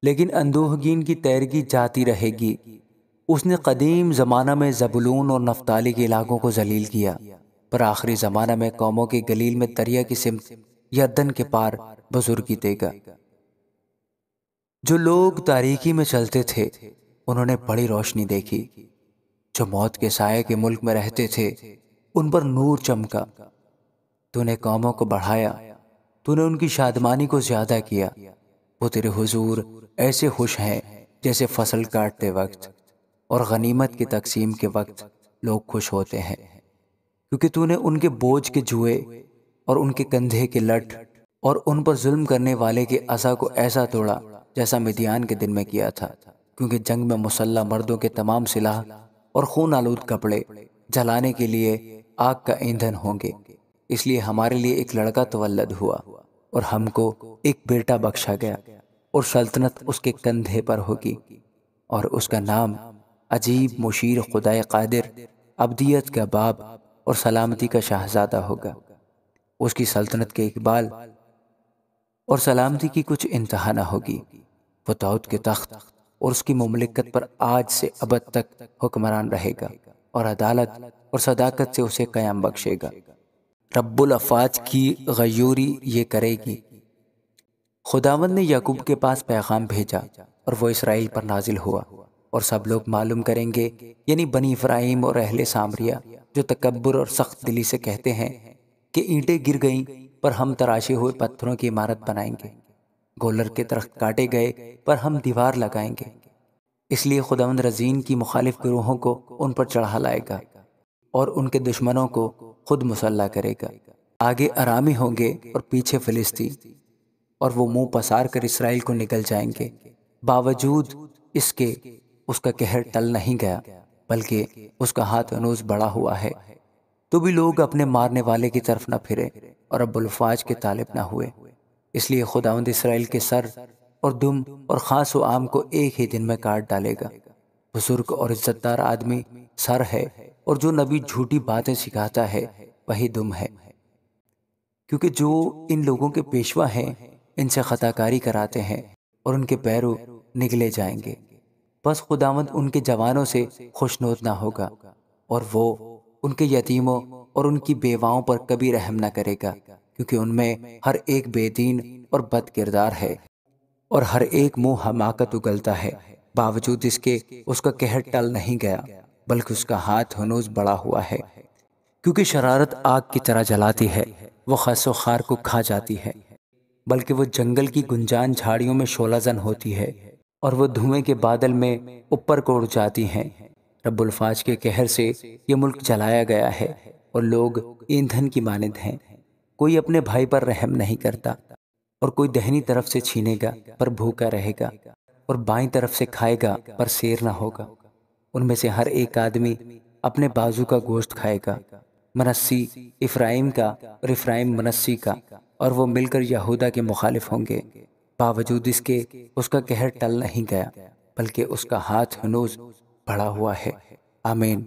لیکن اندوہگین کی تیرگی جاتی رہے گی۔ اس نے قدیم زمانہ میں زبولون اور نفتالی کے علاقوں کو ذلیل کیا، پر آخری زمانہ میں قوموں کی گلیل میں دریا کی سمت یردن کے پار بزرگی دے گا۔ جو لوگ تاریکی میں چلتے تھے انہوں نے بڑی روشنی دیکھی، جو موت کے سائے کے ملک میں رہتے تھے ان پر نور چمکا۔ تو نے قوموں کو بڑھایا، تو نے ان کی شادمانی کو زیادہ کیا۔ وہ تیرے حضور ایسے خوش ہیں جیسے فصل کاٹتے وقت اور غنیمت کی تقسیم کے وقت لوگ خوش ہوتے ہیں، کیونکہ تو نے ان کے بوجھ کے جوئے اور ان کے کندھے کے لٹ اور ان پر ظلم کرنے والے کے عصا کو ایسا توڑا جیسا مدیان کے دن میں کیا تھا، کیونکہ جنگ میں مسلح مردوں کے تمام سلاح اور خون آلود کپڑے جلانے کے لیے آگ کا ایندھن ہوں گے۔ اس لیے ہمارے لیے ایک لڑکا تولد ہوا اور ہم کو ایک بیٹا بخشا گیا، اور سلطنت اس کے کندھے پر ہوگی، اور اس کا نام عجیب، مشیر، خدائے قادر، ابدیت کا باب اور سلامتی کا شہزادہ ہوگا۔ اس کی سلطنت کے اقبال اور سلامتی کی کچھ انتہا نہ ہوگی۔ وہ داؤد کے تخت اور اس کی مملکت پر آج سے ابد تک حکمران رہے گا، اور عدالت اور صداقت سے اسے قیام بخشے گا۔ رب الافواج کی غیوری یہ کرے گی۔ خداوند نے یعقوب کے پاس پیغام بھیجا اور وہ اسرائیل پر نازل ہوا، اور سب لوگ معلوم کریں گے، یعنی بنی افراہیم اور اہل سامریہ، جو تکبر اور سخت دلی سے کہتے ہیں کہ اینٹیں گر گئیں پر ہم تراشے ہوئے پتھروں کی عمارت بنائیں گے، گولر کے درخت کاٹے گئے پر ہم دیوار لگائیں گے۔ اس لیے خداوند رزین کی مخالف گروہوں کو ان پر چڑھا لائے گا اور ان کے دشمنوں کو خود مسلح کرے گا۔ آگے ارامی ہوں گے اور پیچھے فلسطی، اور وہ منہ پسار کر اسرائیل کو نکل جائیں گے۔ باوجود اس کے اس کا قہر ٹل نہیں گیا، بلکہ اس کا ہاتھ ہنوز بڑا ہوا ہے۔ تو بھی لوگ اپنے مارنے والے کی طرف نہ پھرے اور رب الفاج کے طالب نہ ہوئے۔ اس لیے خداوند اسرائیل کے سر اور دم اور خاص و عام کو ایک ہی دن میں کاٹ ڈالے گا۔ بزرگ اور عزت دار آدمی سر ہے، اور جو نبی جھوٹی باتیں سکھاتا ہے وہی دم ہے، کیونکہ جو ان لوگوں کے پیشوا ہیں ان سے خطا کاری کراتے ہیں اور ان کے پیرو نگلے جائیں گے۔ بس خداوند ان کے جوانوں سے خوشنود نہ ہوگا، اور وہ ان کے یتیموں اور ان کی بیواؤں پر کبھی رحم نہ کرے گا، کیونکہ ان میں ہر ایک بے دین اور بد کردار ہے، اور ہر ایک منہ حماقت اگلتا ہے۔ باوجود اس کے اس کا قہر ٹل نہیں گیا، بلکہ اس کا ہاتھ ہنوز بڑا ہوا ہے، کیونکہ شرارت آگ کی طرح جلاتی ہے، وہ خس و خار کو کھا جاتی ہے، بلکہ وہ جنگل کی گنجان جھاڑیوں میں شعلہ زن ہوتی ہے، اور وہ دھوئیں کے بادل میں اوپر کو اڑ جاتی ہیں۔ رب الفاج کے قہر سے یہ ملک جلایا گیا ہے، اور لوگ ایندھن کی مانند ہیں۔ کوئی اپنے بھائی پر رحم نہیں کرتا، اور کوئی دہنی طرف سے چھینے گا پر بھوکا رہے گا، اور بائیں طرف سے کھائے گا پر سیر نہ ہوگا۔ ان میں سے ہر ایک آدمی اپنے بازو کا گوشت کھائے گا، منسی افرائیم کا اور افرائیم منسی کا، اور وہ مل کر یہودا کے مخالف ہوں گے۔ باوجود اس کے اس کا قہر ٹل نہیں گیا، بلکہ اس کا ہاتھ ہنوز بڑھا ہوا ہے۔ آمین۔